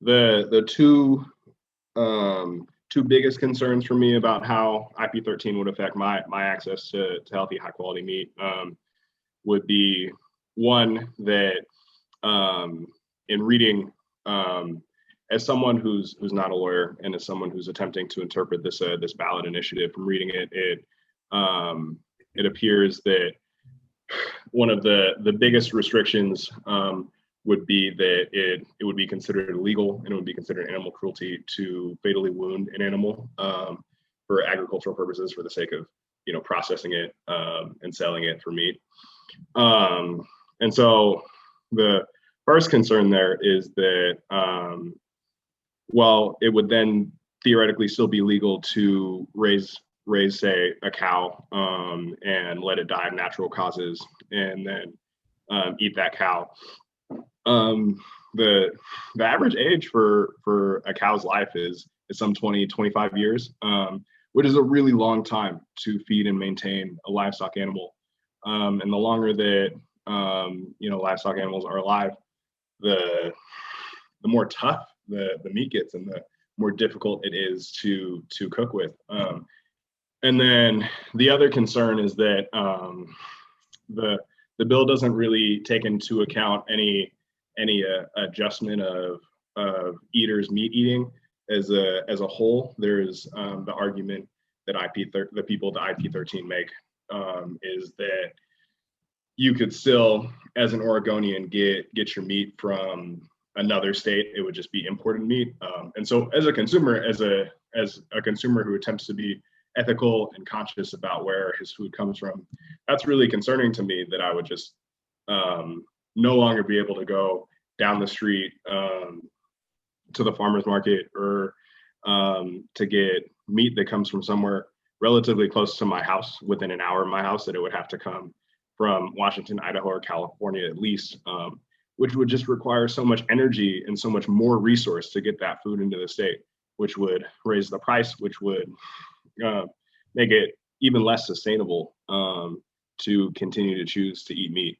The two biggest concerns for me about how IP-13 would affect my access to healthy, high quality meat would be one that in reading, as someone who's not a lawyer and as someone who's attempting to interpret this this ballot initiative, from reading it, it appears that one of the biggest restrictions would be that it would be considered illegal and it would be considered animal cruelty to fatally wound an animal for agricultural purposes for the sake of processing it and selling it for meat. And so the first concern there is that while it would then theoretically still be legal to raise say a cow and let it die of natural causes and then eat that cow. The average age for a cow's life is some 25 years, which is a really long time to feed and maintain a livestock animal. And the longer that livestock animals are alive, the more tough the meat gets and the more difficult it is to cook with. And then the other concern is that the bill doesn't really take into account any adjustment of eaters' meat eating as a whole. There's the argument that the people the IP-13 make is that you could still, as an Oregonian, get your meat from another state. It would just be imported meat. And so, as a consumer who attempts to be ethical and conscious about where his food comes from, that's really concerning to me, that I would just no longer be able to go down the street to the farmer's market or to get meat that comes from somewhere relatively close to my house, within an hour of my house, that it would have to come from Washington, Idaho, or California at least, which would just require so much energy and so much more resource to get that food into the state, which would raise the price, which would make it even less sustainable to continue to choose to eat meat.